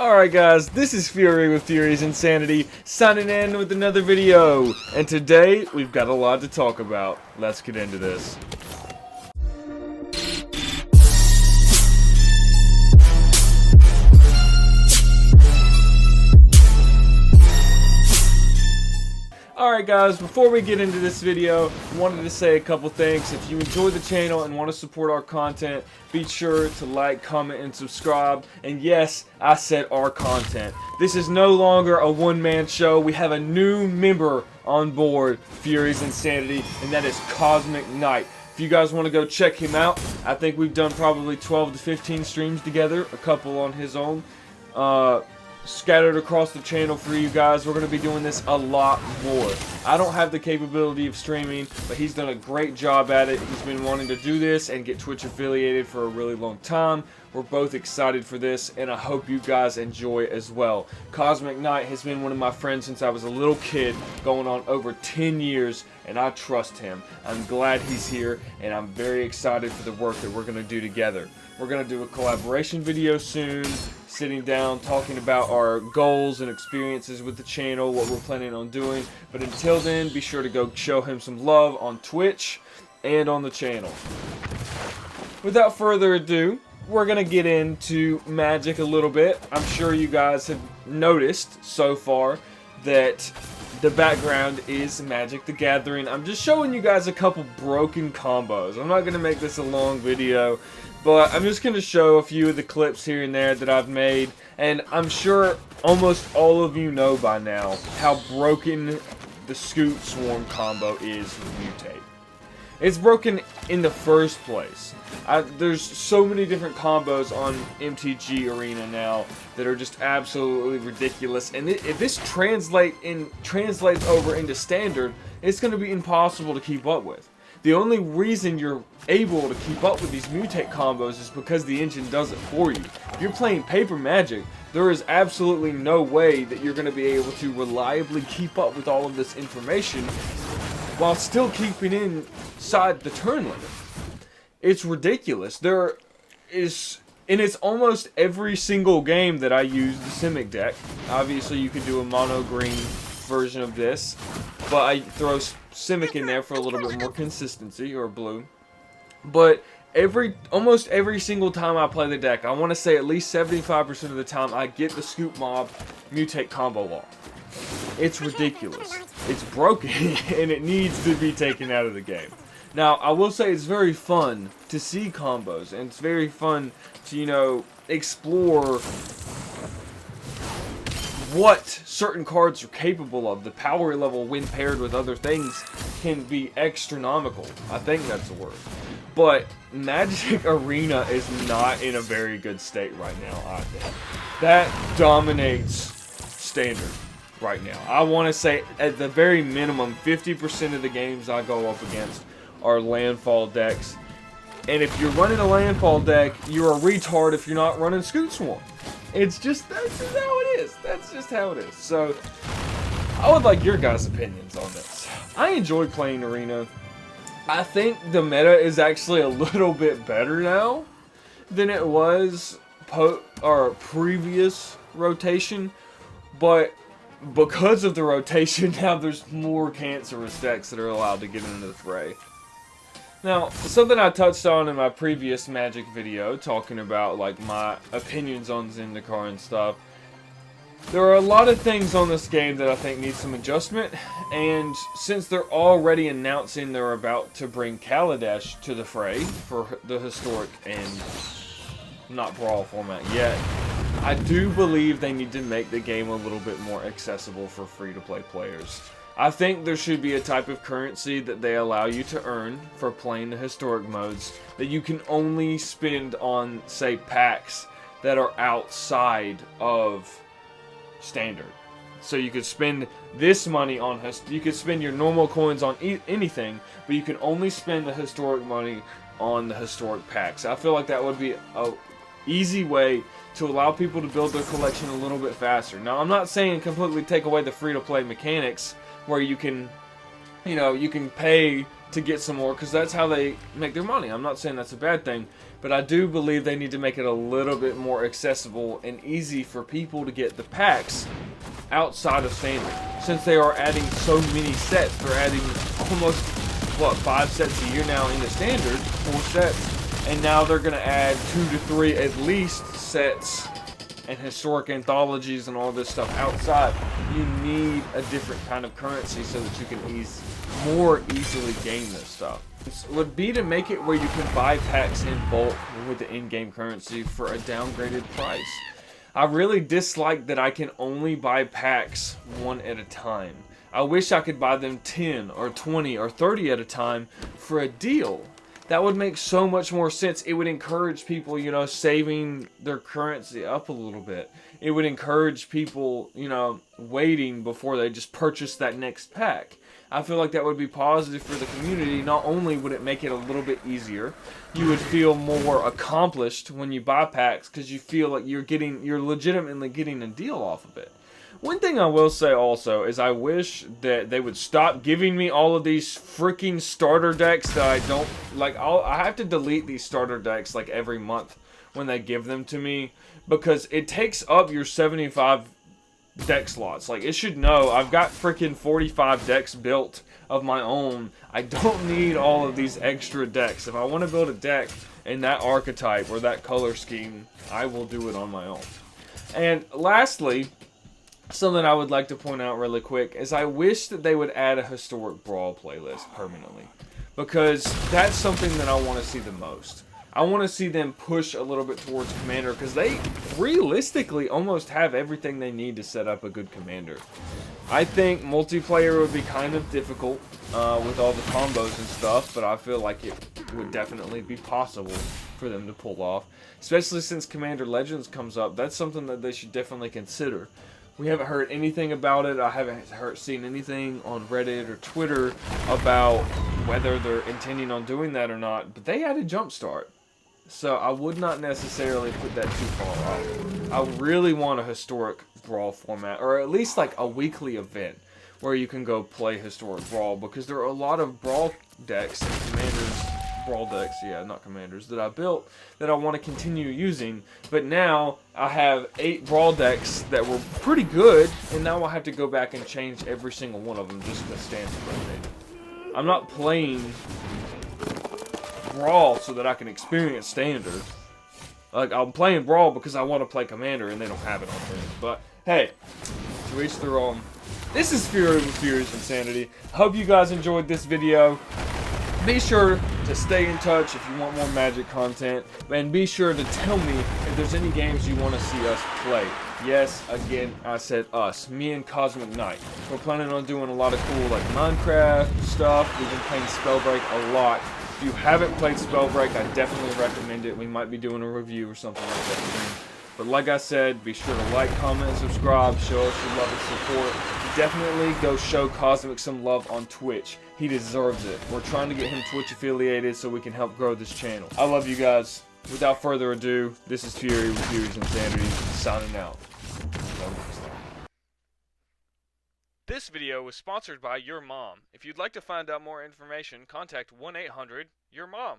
Alright guys, this is Fury with Fury's Insanity, signing in with another video. And today, we've got a lot to talk about. Let's get into this. Alright guys, before we get into this video, I wanted to say a couple things. If you enjoy the channel and want to support our content, be sure to like, comment, and subscribe. And yes, I said our content. This is no longer a one-man show. We have a new member on board, Fury's Insanity, and that is Kosmic Night. If you guys want to go check him out, I think we've done probably 12 to 15 streams together, a couple on his own. Scattered across the channel for you guys. We're going to be doing this a lot more. I don't have the capability of streaming, but he's done a great job at it. He's been wanting to do this and get Twitch affiliated for a really long time. We're both excited for this, and I hope you guys enjoy as well. Kosmic Night has been one of my friends since I was a little kid, going on over 10 years, and I trust him. I'm glad he's here, and I'm very excited for the work that we're going to do together. We're going to do a collaboration video soon, sitting down, talking about our goals and experiences with the channel, what we're planning on doing. But until then, be sure to go show him some love on Twitch and on the channel. Without further ado, we're going to get into Magic a little bit. I'm sure you guys have noticed so far that the background is Magic the Gathering. I'm just showing you guys a couple broken combos. I'm not going to make this a long video, but I'm just going to show a few of the clips here and there that I've made. And I'm sure almost all of you know by now how broken the Scoot Swarm combo is with Mutate. It's broken in the first place. There's so many different combos on MTG Arena now that are just absolutely ridiculous. And if this translates over into Standard, it's going to be impossible to keep up with. The only reason you're able to keep up with these Mutate combos is because the engine does it for you. If you're playing Paper Magic, there is absolutely no way that you're going to be able to reliably keep up with all of this information while still keeping inside the turn limit. It's ridiculous. There is, and it's almost every single game that I use the Simic deck. Obviously, you could do a mono green version of this, but I throw Simic in there for a little bit more consistency, or blue. But almost every single time I play the deck, I want to say at least 75% of the time, I get the Scoop Mob Mutate combo off. It's ridiculous. It's broken, and it needs to be taken out of the game. Now, I will say it's very fun to see combos, and it's very fun to, you know, explore what certain cards are capable of. The power level when paired with other things can be astronomical. I think that's the word. But Magic Arena is not in a very good state right now, I think. That dominates Standard right now. I want to say at the very minimum 50% of the games I go up against are landfall decks. And if you're running a landfall deck, you're a retard if you're not running Scoot Swarm. That's just how it is. That's just how it is. So, I would like your guys' opinions on this. I enjoy playing Arena. I think the meta is actually a little bit better now than it was previous rotation. But because of the rotation, now there's more cancerous decks that are allowed to get into the fray. Now, something I touched on in my previous Magic video, talking about like my opinions on Zendikar and stuff. There are a lot of things on this game that I think need some adjustment, and since they're already announcing they're about to bring Kaladesh to the fray for the historic and not brawl format yet, I do believe they need to make the game a little bit more accessible for free-to-play players. I think there should be a type of currency that they allow you to earn for playing the historic modes that you can only spend on, say, packs that are outside of Standard. So you could spend this money on, you could spend your normal coins on anything, but you can only spend the historic money on the historic packs. I feel like that would be a easy way to allow people to build their collection a little bit faster. Now, I'm not saying completely take away the free-to-play mechanics where you can you know, you can pay to get some more because that's how they make their money. I'm not saying that's a bad thing, but I do believe they need to make it a little bit more accessible and easy for people to get the packs outside of standard. Since they are adding so many sets, they're adding almost, what, 5 sets a year now into standard, 4 sets, and now they're going to add 2 to 3 at least sets and historic anthologies and all this stuff outside. You need a different kind of currency so that you can more easily gain this stuff. It would be to make it where you can buy packs in bulk with the in-game currency for a downgraded price. I really dislike that I can only buy packs one at a time. I wish I could buy them 10 or 20 or 30 at a time for a deal. That would make so much more sense. It would encourage people, you know, saving their currency up a little bit. It would encourage people, you know, waiting before they just purchase that next pack. I feel like that would be positive for the community. Not only would it make it a little bit easier, you would feel more accomplished when you buy packs because you feel like you're legitimately getting a deal off of it. One thing I will say also is I wish that they would stop giving me all of these freaking starter decks that I don't like. I have to delete these starter decks like every month when they give them to me because it takes up your 75 deck slots. Like, it should know I've got freaking 45 decks built of my own. I don't need all of these extra decks. If I want to build a deck in that archetype or that color scheme, I will do it on my own. And lastly, something I would like to point out really quick is I wish that they would add a historic brawl playlist permanently, because that's something that I want to see the most. I want to see them push a little bit towards Commander because they realistically almost have everything they need to set up a good Commander. I think multiplayer would be kind of difficult with all the combos and stuff, but I feel like it would definitely be possible for them to pull off. Especially since Commander Legends comes up, that's something that they should definitely consider. We haven't heard anything about it. I haven't seen anything on Reddit or Twitter about whether they're intending on doing that or not, but they added Jumpstart. So I would not necessarily put that too far off. I really want a historic brawl format, or at least like a weekly event where you can go play historic brawl, because there are a lot of brawl decks and commanders, brawl decks, yeah, not commanders, that I built that I want to continue using, but now I have 8 brawl decks that were pretty good, and now I have to go back and change every single one of them just because stands rotate. I'm not playing brawl so that I can experience standard. Like, I'm playing brawl because I want to play commander and they don't have it on things. But hey, to each their own. This is Fury with Furious Insanity. I hope you guys enjoyed this video. Be sure to stay in touch if you want more Magic content, and be sure to tell me if there's any games you want to see us play. Yes, again, I said us. Me and Kosmic Night. We're planning on doing a lot of cool, like, Minecraft stuff. We've been playing Spellbreak a lot. If you haven't played Spellbreak, I definitely recommend it. We might be doing a review or something like that soon. But like I said, be sure to like, comment, and subscribe. Show us your love and support. Definitely go show Cosmic some love on Twitch. He deserves it. We're trying to get him Twitch affiliated so we can help grow this channel. I love you guys. Without further ado, this is Fury with Fury's Insanity, signing out. This video was sponsored by Your Mom. If you'd like to find out more information, contact 1-800-YOUR-MOM.